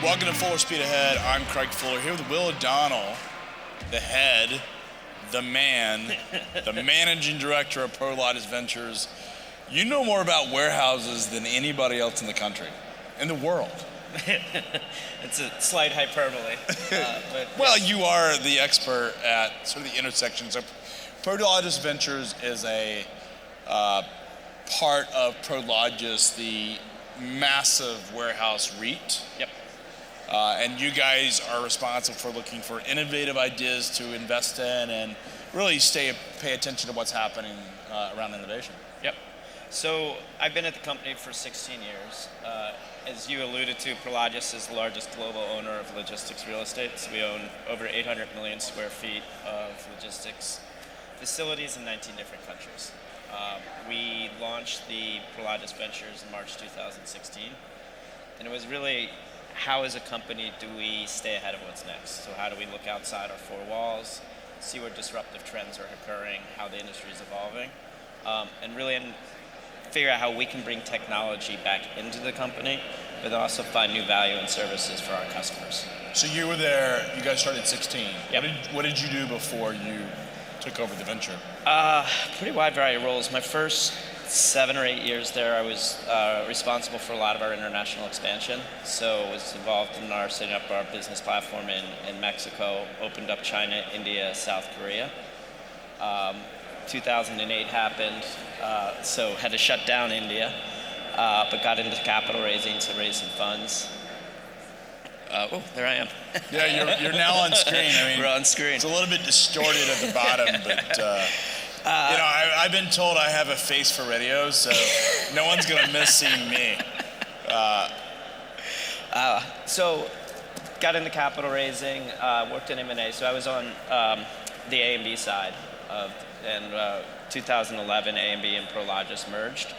Welcome to Fuller Speed Ahead. I'm Craig Fuller here with Will O'Donnell, the head, the man, the managing director of Prologis Ventures. You know more about warehouses than anybody else in the country, in the world. It's a slight hyperbole. Well, you are the expert at sort of the intersections. So Prologis Ventures is a part of Prologis, the massive warehouse REIT. Yep. And you guys are responsible for looking for innovative ideas to invest in and really pay attention to what's happening around innovation. Yep. So I've been at the company for 16 years. As you alluded to, Prologis is the largest global owner of logistics real estate. So we own over 800 million square feet of logistics facilities in 19 different countries. We launched the Prologis Ventures in March 2016. And it was really, how as a company do we stay ahead of what's next? So how do we look outside our four walls, see where disruptive trends are occurring, how the industry is evolving, and really figure out how we can bring technology back into the company, but also find new value and services for our customers. So you were there, you guys started at 16. Yep. What did you do before you took over the venture? Pretty wide variety of roles. My first 7 or 8 years there, I was responsible for a lot of our international expansion. So I was involved in setting up our business platform in Mexico, opened up China, India, South Korea. 2008 happened, so had to shut down India, but got into capital raising to raise some funds. There I am. Yeah, you're now on screen. I mean, we're on screen. It's a little bit distorted at the bottom, but I've been told I have a face for radio, so no one's gonna miss seeing me. So got into capital raising, worked in M&A. So I was on the A&B side of. And 2011, A&B and Prologis merged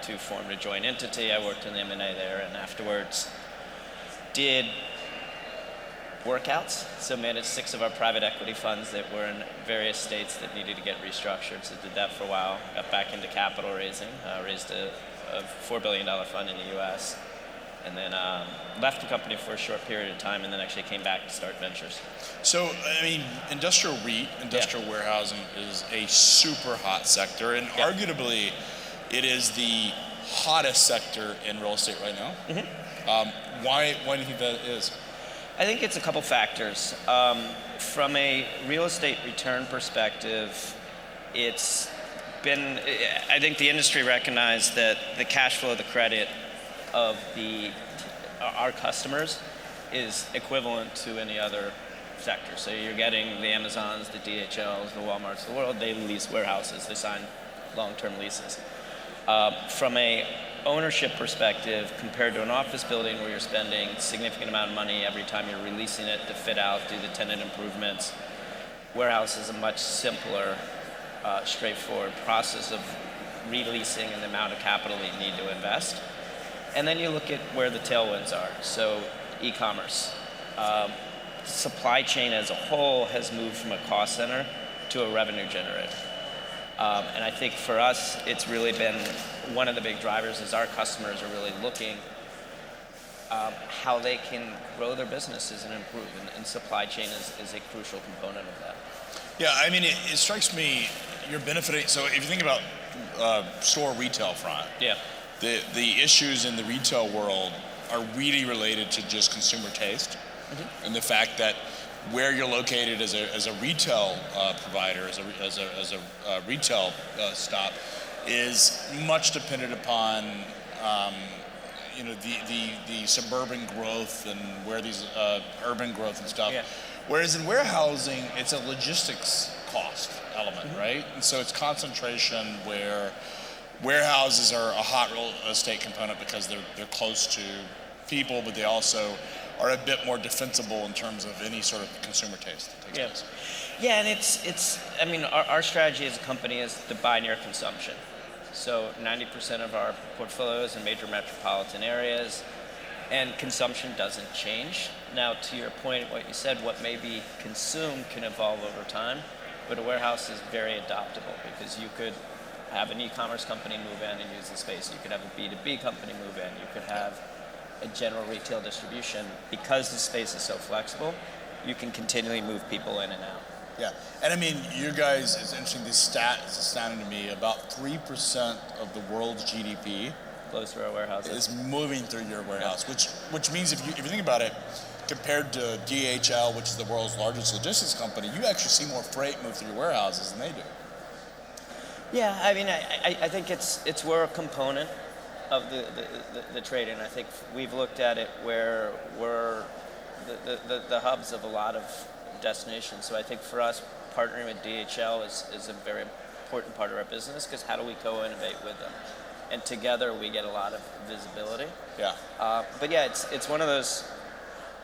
to form a joint entity. I worked in the M&A there, and afterwards did workouts. So managed 6 of our private equity funds that were in various states that needed to get restructured. So did that for a while. Got back into capital raising. Raised a $4 billion fund in the U.S. And then left the company for a short period of time, and then actually came back to start ventures. So, I mean, industrial REIT, industrial warehousing is a super hot sector, and arguably it is the hottest sector in real estate right now. Mm-hmm. Why do you think that is? I think it's a couple factors. From a real estate return perspective, I think the industry recognized that the cash flow, the credit of our customers is equivalent to any other sector. So you're getting the Amazons, the DHLs, the Walmarts of the world, they lease warehouses, they sign long-term leases. From a ownership perspective, compared to an office building where you're spending a significant amount of money every time you're releasing it to fit out, do the tenant improvements, warehouse is a much simpler, straightforward process of releasing and the amount of capital that you need to invest. And then you look at where the tailwinds are. So e-commerce. Supply chain as a whole has moved from a cost center to a revenue generator. And I think for us, it's really been one of the big drivers is our customers are really looking how they can grow their businesses and improve. And supply chain is a crucial component of that. Yeah, I mean, it strikes me you're benefiting. So if you think about store retail front, the issues in the retail world are really related to just consumer taste, mm-hmm. and the fact that where you're located as a retail provider, as a retail stop, is much dependent upon the suburban growth and where these urban growth and stuff. Yeah. Whereas in warehousing, it's a logistics cost element, mm-hmm. right? And so it's concentration where warehouses are a hot real estate component because they're close to people, but they also are a bit more defensible in terms of any sort of consumer taste that takes place. Yeah, and it's I mean, our strategy as a company is to buy near consumption. So 90% of our portfolio is in major metropolitan areas, and consumption doesn't change. Now, to your point, what you said, what may be consumed can evolve over time, but a warehouse is very adaptable because you could have an e-commerce company move in and use the space. You could have a B2B company move in. You could have a general retail distribution, because the space is so flexible, you can continually move people in and out. Yeah, and I mean, you guys, it's interesting, this stat is astounding to me. About 3% of the world's GDP goes through our warehouses. Is moving through your warehouse, which means if you think about it, compared to DHL, which is the world's largest logistics company, you actually see more freight move through your warehouses than they do. Yeah, I mean, I think we're a component of the trading. I think we've looked at it where we're the hubs of a lot of destinations. So I think for us, partnering with DHL is a very important part of our business, because how do we co-innovate with them? And together we get a lot of visibility. Yeah. But yeah, it's one of those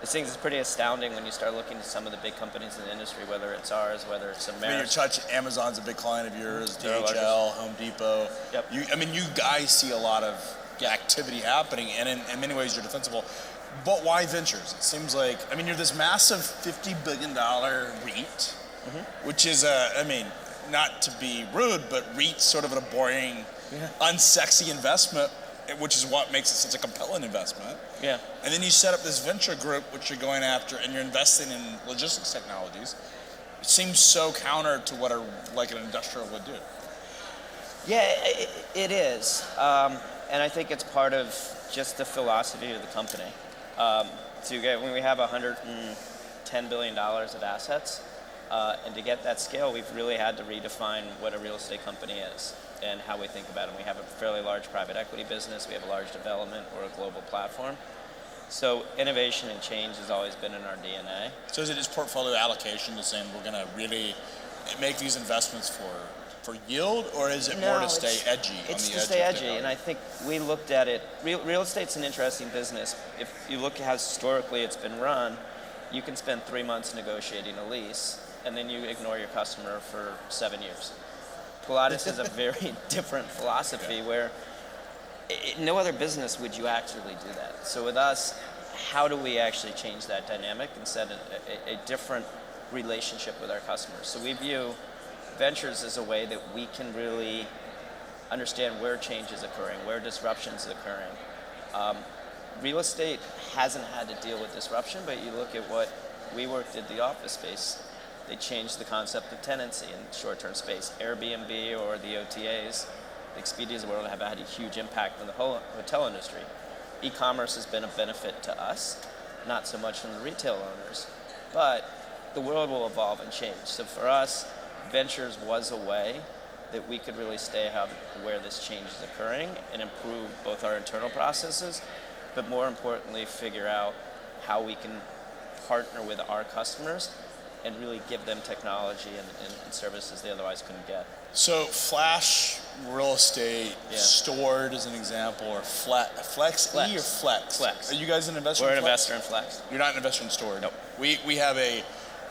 things that's pretty astounding when you start looking at some of the big companies in the industry, whether it's ours, whether it's America. I mean, you're touching, Amazon's a big client of yours, DHL, Home Depot. Yep. You guys see a lot of activity happening, and in many ways you're defensible. But why ventures? It seems like, I mean, you're this massive $50 billion REIT, which is not to be rude, but REIT's sort of a boring, unsexy investment, which is what makes it such a compelling investment. Yeah. And then you set up this venture group, which you're going after, and you're investing in logistics technologies. It seems so counter to what an industrial would do. Yeah, it is. And I think it's part of just the philosophy of the company. When we have $110 billion of assets, and to get that scale, we've really had to redefine what a real estate company is and how we think about it. We have a fairly large private equity business. We have a large development. We're a global platform. So innovation and change has always been in our DNA. So is it just portfolio allocation to saying we're going to really make these investments for yield, or is it more to stay edgy? It's to stay edgy, and I think we looked at it. Real estate's an interesting business. If you look at how historically it's been run, you can spend 3 months negotiating a lease, and then you ignore your customer for 7 years. Prologis is a very different philosophy where no other business would you actually do that. So with us, how do we actually change that dynamic and set a different relationship with our customers? So we view ventures as a way that we can really understand where change is occurring, where disruption is occurring. Real estate hasn't had to deal with disruption, but you look at what WeWork did, the office space. They changed the concept of tenancy in short-term space. Airbnb or the OTAs, the Expedias of the world, have had a huge impact on the whole hotel industry. E-commerce has been a benefit to us, not so much from the retail owners, but the world will evolve and change. So for us, ventures was a way that we could really stay ahead of where this change is occurring and improve both our internal processes, but more importantly, figure out how we can partner with our customers and really give them technology and services they otherwise couldn't get. So Flash Real Estate, Stored as an example, or Flex E or Flex? Flex. Are you guys an investor We're in an Flex? investor in Flex. You're not an investor in Stored? Nope. We have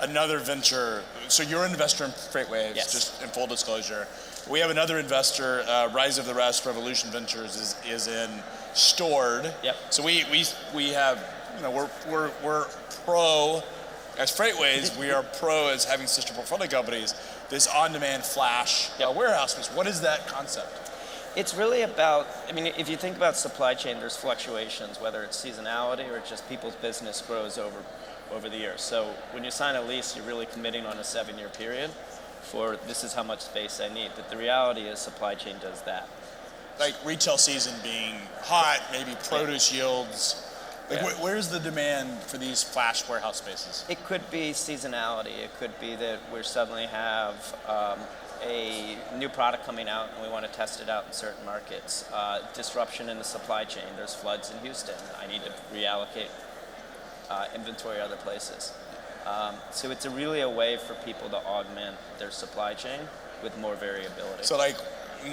another venture. So you're an investor in FreightWaves, yes. Just in full disclosure. We have another investor, Rise of the Rest, Revolution Ventures, is in Stored. Yep. So we have, we're pro, as FreightWaves, we are pro as having sister portfolio companies, this on-demand flash warehouse space. What is that concept? It's really about, if you think about supply chain, there's fluctuations, whether it's seasonality or just people's business grows over the years. So when you sign a lease, you're really committing on a 7-year period for this is how much space I need. But the reality is supply chain does that. Like retail season being hot, maybe produce yields. Where's the demand for these flash warehouse spaces? It could be seasonality. It could be that we suddenly have a new product coming out and we want to test it out in certain markets. Disruption in the supply chain. There's floods in Houston. I need to reallocate inventory other places. So it's really a way for people to augment their supply chain with more variability. So like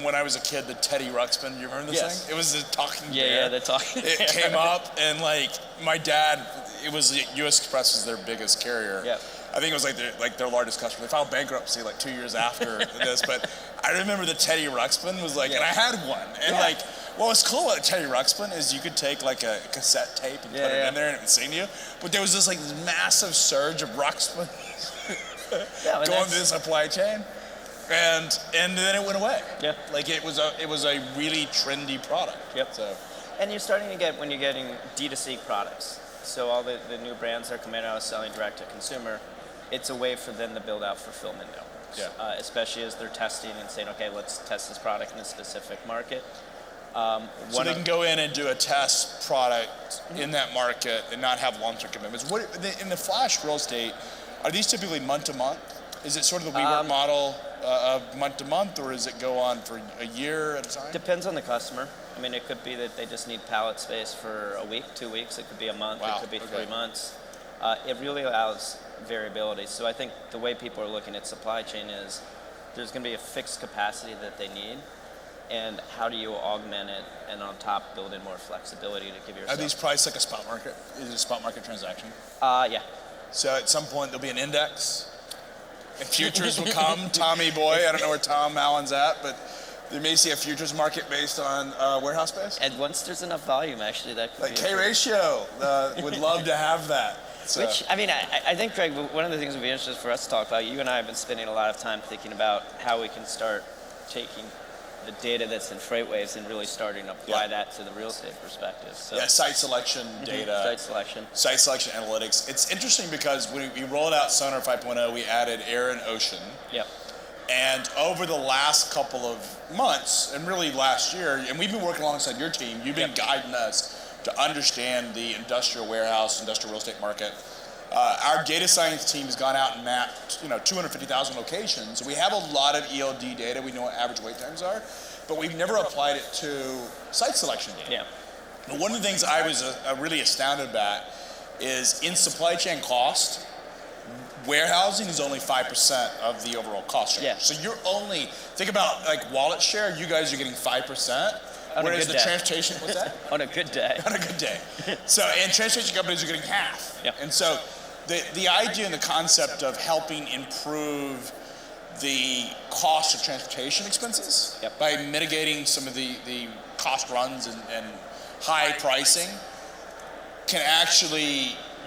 when I was a kid, the Teddy Ruxpin, you remember this thing? It was the talking bear. Yeah, the talking bear. It came up and like my dad, U.S. Express was their biggest carrier. Yep. I think it was like their largest customer. They filed bankruptcy like 2 years after this, but I remember the Teddy Ruxpin was like, and I had one. And like, what was cool about Teddy Ruxpin is you could take like a cassette tape and put it in there and it would sing to you. But there was this like massive surge of Ruxpin going through the supply chain. And then it went away. Yeah. Like it was a really trendy product. Yep. So And you're starting to get, when you're getting D2C products, so all the new brands that are coming out selling direct to consumer, it's a way for them to build out fulfillment networks, especially as they're testing and saying, okay, let's test this product in a specific market. So they can go in and do a test product in that market and not have long-term commitments. What in the flash real estate, are these typically month-to-month? Is it sort of the WeWork model of month-to-month, or does it go on for a year at a time? Depends on the customer. I mean, it could be that they just need pallet space for a week, 2 weeks. It could be a month. It could be 3 months. It really allows variability. So I think the way people are looking at supply chain is there's going to be a fixed capacity that they need, and how do you augment it and on top build in more flexibility to give yourself. Are these priced like a spot market? Is it a spot market transaction? Yeah. So at some point there'll be an index, and futures will come. Tommy boy, I don't know where Tom Allen's at, but they may see a futures market based on warehouse space. And once there's enough volume, actually, that could like be K-ratio. Would love to have that. So. Which, I mean, I think, Greg, one of the things that would be interesting for us to talk about, you and I have been spending a lot of time thinking about how we can start taking the data that's in FreightWaves and really starting to apply that to the real estate perspective. So, site selection data. Site selection analytics. It's interesting because when we rolled out Sonar 5.0, we added air and ocean. Yep. And over the last couple of months, and really last year, and we've been working alongside your team, you've been guiding us to understand the industrial warehouse, industrial real estate market. Our data science team has gone out and mapped, 250,000 locations. We have a lot of ELD data. We know what average wait times are, but we've never applied it to site selection data. Yeah. But one of the things I was really astounded about is in supply chain cost, warehousing is only 5% of the overall cost structure. Yeah. So you're only, think about like wallet share, you guys are getting 5%. Whereas the transportation, what's that? On a good day. On a good day. So, and transportation companies are getting half. Yep. And so the idea and the concept of helping improve the cost of transportation expenses by mitigating some of the cost runs and high pricing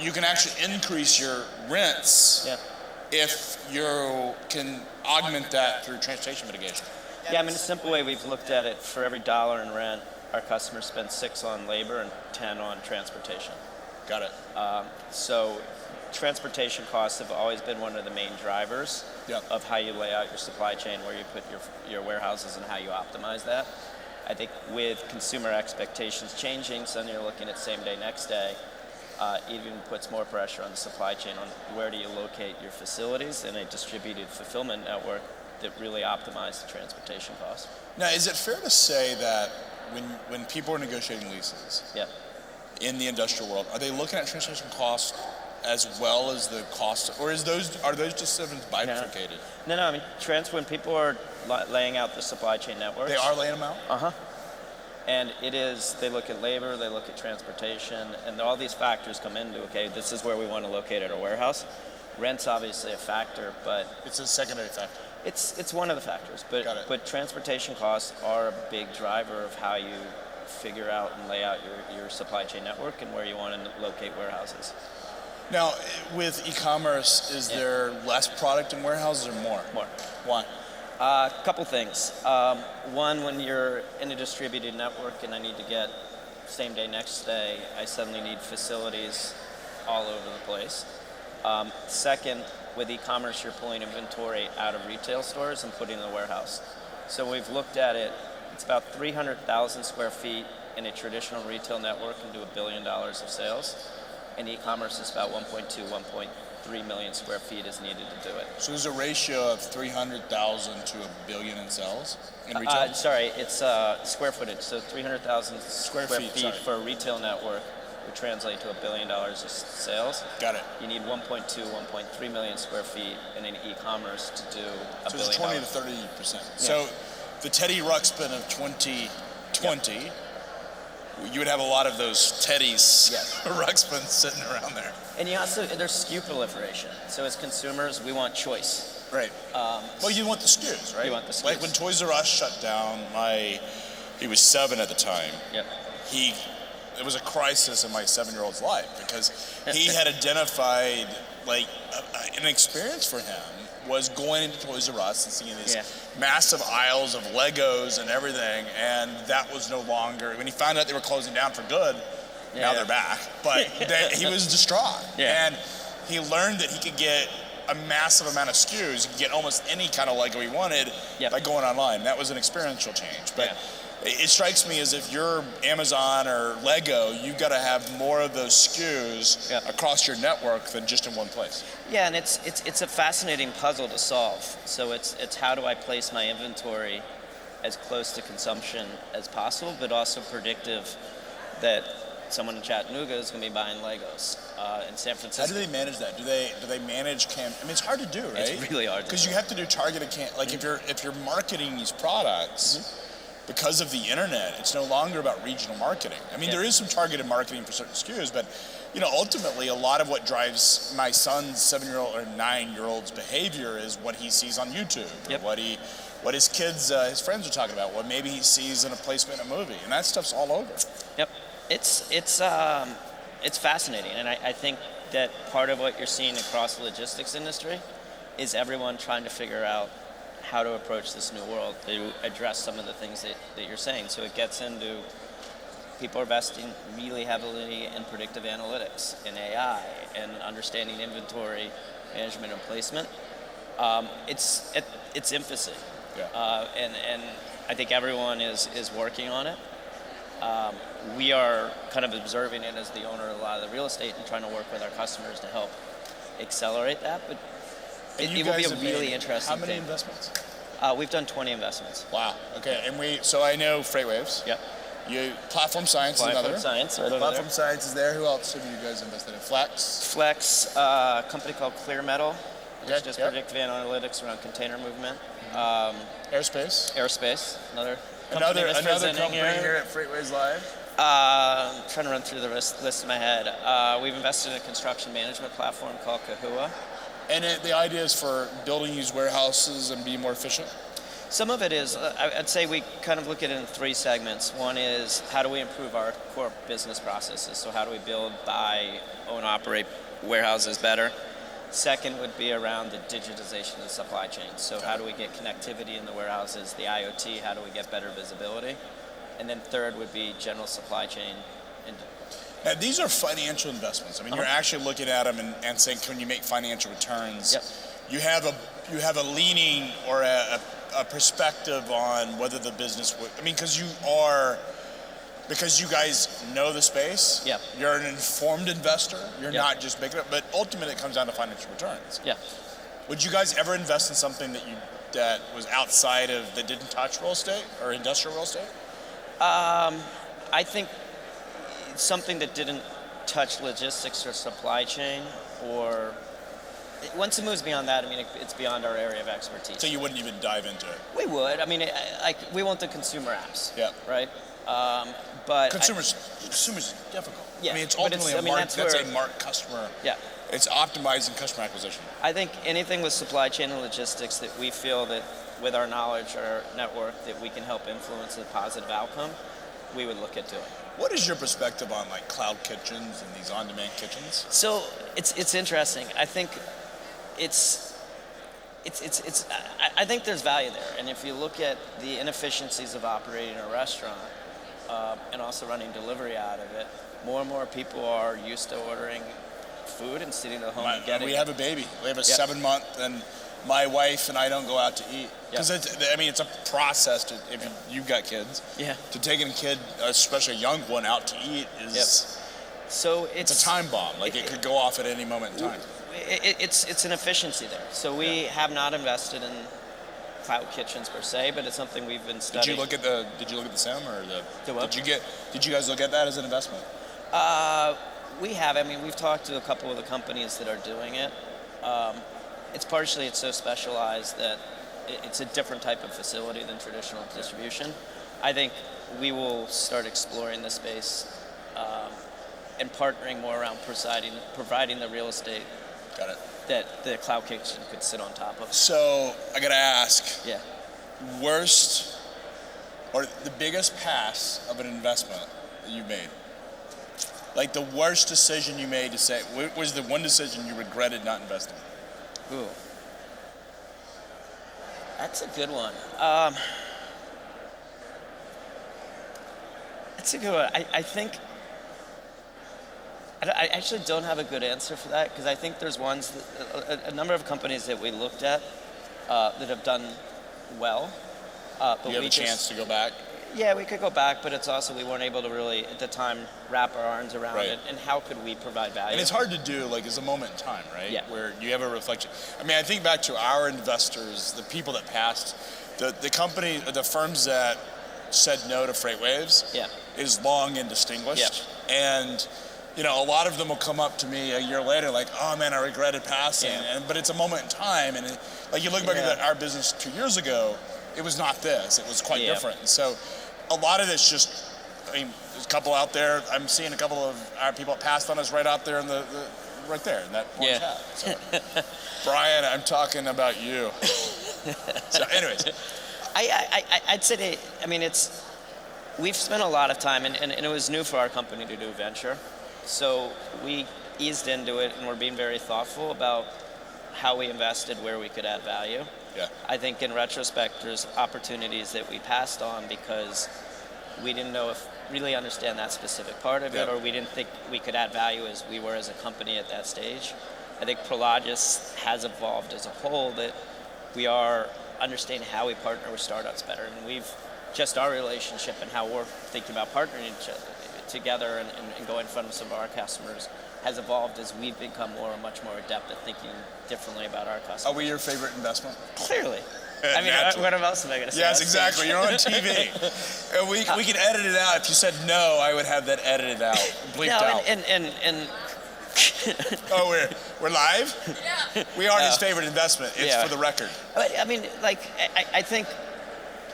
you can actually increase your rents if you can augment that through transportation mitigation. Yeah, I mean, a simple way we've looked at it, for every $1 in rent, our customers spend 6 on labor and 10 on transportation. Got it. So transportation costs have always been one of the main drivers of how you lay out your supply chain, where you put your warehouses and how you optimize that. I think with consumer expectations changing, so then you're looking at same day, next day, even puts more pressure on the supply chain on where do you locate your facilities in a distributed fulfillment network that really optimize the transportation costs. Now, is it fair to say that when people are negotiating leases in the industrial world, are they looking at transportation costs as well as the cost, or are those just something bifurcated? No. I mean, when people are laying out the supply chain networks, they are laying them out. And they look at labor, they look at transportation, and all these factors come into, okay, this is where we want to locate our warehouse. Rent's obviously a factor, but it's a secondary factor. It's one of the factors, but transportation costs are a big driver of how you figure out and lay out your supply chain network and where you want to locate warehouses. Now, with e-commerce, is there less product in warehouses or more? More. Why? A couple things. One, when you're in a distributed network and I need to get same day, next day, I suddenly need facilities all over the place. Second, with e-commerce, you're pulling inventory out of retail stores and putting it in the warehouse. So we've looked at it. It's about 300,000 square feet in a traditional retail network can do $1 billion of sales. And e-commerce is about 1.3 million square feet is needed to do it. So there's a ratio of 300,000 to $1 billion in sales in retail? Sorry, it's square footage. So 300,000 square feet for a retail network would translate to $1 billion of sales. Got it. You need 1.3 million square feet in an e-commerce to do $1 billion. So it's 20 to 30%. Yeah. So the Teddy Ruxpin of 2020, you would have a lot of those Teddy's Ruxpins sitting around there. And there's SKU proliferation. So as consumers, we want choice. Right. Well, you want the SKUs, right? You want the SKUs. Like when Toys R Us shut down, he was 7 at the time. Yep. It was a crisis in my 7-year-old's life because he had identified an experience for him was going into Toys R Us and seeing these massive aisles of Legos and everything, and that was no longer, when he found out they were closing down for good, now they're back, but he was distraught. And he learned that he could get a massive amount of SKUs. He could get almost any kind of Lego he wanted by going online. That was an experiential change. But it strikes me as if you're Amazon or Lego, you've got to have more of those SKUs across your network than just in one place. Yeah, and it's a fascinating puzzle to solve. So it's how do I place my inventory as close to consumption as possible, but also predictive that someone in Chattanooga is going to be buying Legos. In San Francisco. How do they manage that? Do they manage I mean, it's hard to do, right? It's really hard to do. Because you have to do targeted like if you're marketing these products, because of the internet, it's no longer about regional marketing. I mean, there is some targeted marketing for certain SKUs, but ultimately, a lot of what drives my son's 7-year-old or 9-year-old's behavior is what he sees on YouTube, or what his kids, his friends are talking about, what maybe he sees in a placement in a movie, and that stuff's all over. Yep, it's fascinating, and I think that part of what you're seeing across the logistics industry is everyone trying to figure out how to approach this new world to address some of the things that you're saying. So it gets into people are investing really heavily in predictive analytics, in AI, and understanding inventory management and placement. It's its infancy, and I think everyone is working on it. We are kind of observing it as the owner of a lot of the real estate and trying to work with our customers to help accelerate that. But it will be a really interesting thing. How many investments? We've done 20 investments. Wow. Okay. And so I know FreightWaves. Yep. Platform Science is another. Platform Science. Right Platform Science is there. Who else have you guys invested in? Flex, a company called Clear Metal, which does predictive analytics around container movement. Airspace, another company here at FreightWaves Live. I'm trying to run through the list in my head. We've invested in a construction management platform called Kahua. And the idea is for building these warehouses and being more efficient? Some of it is, I'd say we kind of look at it in 3 segments. One is how do we improve our core business processes? So how do we build, buy, own, operate warehouses better? Second would be around the digitization of the supply chain. So how do we get connectivity in the warehouses, the IoT, how do we get better visibility? And then third would be general supply chain. Now, these are financial investments. I mean, you're actually looking at them and saying, can you make financial returns? Yep. You have a leaning or a perspective on whether the business would. I mean, because you guys know the space. Yeah. You're an informed investor. You're not just making it. But ultimately, it comes down to financial returns. Yeah. Would you guys ever invest in something that was outside of that didn't touch real estate or industrial real estate? I think something that didn't touch logistics or supply chain, or once it moves beyond that, I mean, it's beyond our area of expertise. So you wouldn't even dive into it? We would. I mean, we want the consumer apps. Yeah. Right. But consumers difficult. Yeah. I mean, it's ultimately a mark customer. Yeah. It's optimizing customer acquisition. I think anything with supply chain and logistics that we feel that with our knowledge or our network that we can help influence a positive outcome, we would look at doing. What is your perspective on like cloud kitchens and these on-demand kitchens? So it's interesting. I think I think there's value there, and if you look at the inefficiencies of operating a restaurant and also running delivery out of it, more and more people are used to ordering food and sitting at home and getting We have a baby. We have a 7-month, and my wife and I don't go out to eat because it's a process if you've got kids. Yeah. To taking a kid, especially a young one, out to eat is so it's a time bomb. Like it could go off at any moment in time. It's an efficiency there. So we have not invested in cloud kitchens per se, but it's something we've been studying. Did you look at the SIM or the what? Did you guys look at that as an investment? We have. I mean, we've talked to a couple of the companies that are doing it. It's so specialized that it's a different type of facility than traditional distribution. I think we will start exploring the space and partnering more around providing the real estate. Got it. That the cloud kitchen could sit on top of. So I gotta ask. Yeah. Worst or the biggest pass of an investment that you made? Like the worst decision you made to say, what was the one decision you regretted not investing? Ooh. That's a good one. That's a good one. I think I actually don't have a good answer for that because I think there's ones that, a number of companies that we looked at that have done well. But you have a chance to go back? Yeah, we could go back, but it's also we weren't able to really, at the time, wrap our arms around right. it, and how could we provide value? And it's hard to do, like, it's a moment in time, right? Yeah. Where you have a reflection. I mean, I think back to our investors, the people that passed, the company, the firms that said no to FreightWaves is long and distinguished. Yeah. And, you know, a lot of them will come up to me a year later like, oh, man, I regretted passing. Yeah. But it's a moment in time. And, like, you look back at our business 2 years ago, it was not this. It was quite different. So a lot of it's just, I mean, there's a couple out there. I'm seeing a couple of our people that passed on us right out there in right there in that orange hat. So, Brian, I'm talking about you. So, anyways, I'd say, I mean, we've spent a lot of time, and it was new for our company to do venture, so we eased into it, and we're being very thoughtful about how we invested, where we could add value. Yeah. I think in retrospect, there's opportunities that we passed on because we didn't know if really understand that specific part of it, or we didn't think we could add value as we were as a company at that stage. I think Prologis has evolved as a whole that we are understanding how we partner with startups better, and we've just our relationship and how we're thinking about partnering together and going in front of some of our customers has evolved as we've become much more adept at thinking differently about our customers. Are we your favorite investment? Clearly. I mean, what else am I going to say? Yes, exactly. You're on TV. We can edit it out. If you said no, I would have that edited out, bleeped out. And oh, we're live? Yeah. We are his favorite investment. It's for the record. I mean, like, I think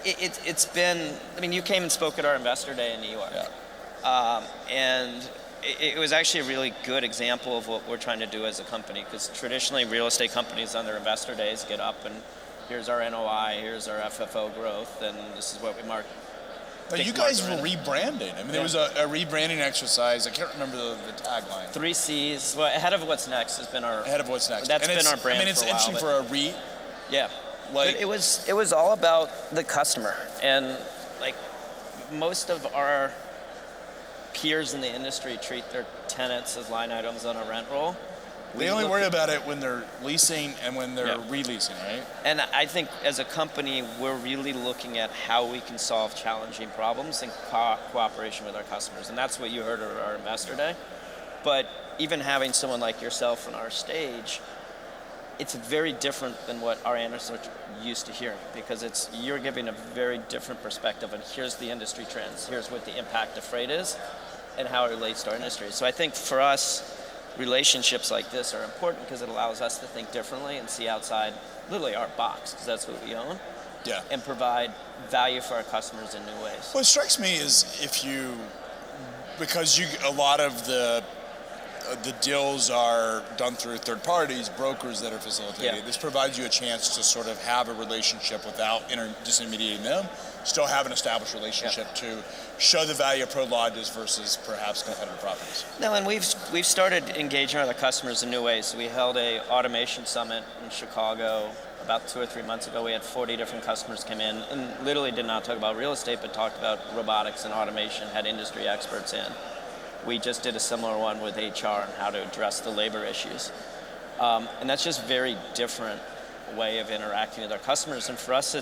it's been, I mean, you came and spoke at our investor day in New York. Yeah. And it was actually a really good example of what we're trying to do as a company, because traditionally real estate companies on their investor days get up and here's our NOI, here's our FFO growth, and this is what we mark. But you guys were rebranding. I mean, there was a rebranding exercise. I can't remember the tagline. 3 C's. Well, ahead of what's next has been our. Ahead of what's next. That's been our brand. I mean, it's for a while, interesting for a REIT. Yeah. Like but it was all about the customer, and like most of our peers in the industry treat their tenants as line items on a rent roll. They only worry about it when they're leasing and when they're releasing, right? And I think as a company, we're really looking at how we can solve challenging problems in cooperation with our customers. And that's what you heard at our investor day. But even having someone like yourself on our stage, it's very different than what our analysts are used to hearing, because you're giving a very different perspective, and here's the industry trends, here's what the impact of freight is, and how it relates to our industry. So I think for us, relationships like this are important because it allows us to think differently and see outside literally our box, because that's what we own, and provide value for our customers in new ways. What strikes me is because a lot of the deals are done through third parties, brokers that are facilitating. This provides you a chance to sort of have a relationship without disintermediating them, still have an established relationship to show the value of Prologis versus perhaps competitor properties. No, and we've started engaging with our customers in new ways. We held a automation summit in Chicago about 2 or 3 months ago. We had 40 different customers come in and literally did not talk about real estate, but talked about robotics and automation, had industry experts in. We just did a similar one with HR and how to address the labor issues. And that's just very different way of interacting with our customers. And for us,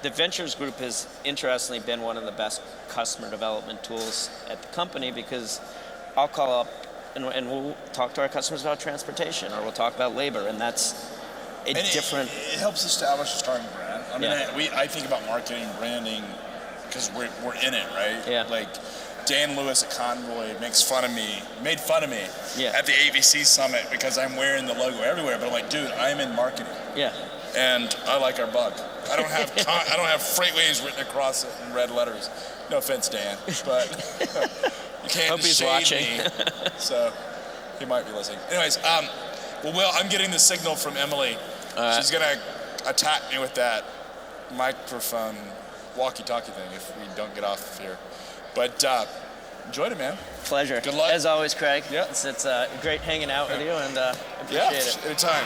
the Ventures Group has interestingly been one of the best customer development tools at the company, because I'll call up and we'll talk to our customers about transportation, or we'll talk about labor, and that's different. It helps establish a starting brand. I mean, I think about marketing, branding, because we're in it, right? Yeah. Like, Dan Lewis at Convoy made fun of me at the AVC Summit because I'm wearing the logo everywhere. But I'm like, dude, I'm in marketing. Yeah. And I like our bug. I don't have FreightWaves written across it in red letters. No offense, Dan, but you can't Hope he's shade watching. me. So he might be listening. Anyways, Will, I'm getting the signal from Emily. She's gonna attack me with that microphone walkie-talkie thing if we don't get off here. But enjoyed it, man. Pleasure. Good luck. As always, Craig. Yeah. It's great hanging out with you, and appreciate it. Anytime.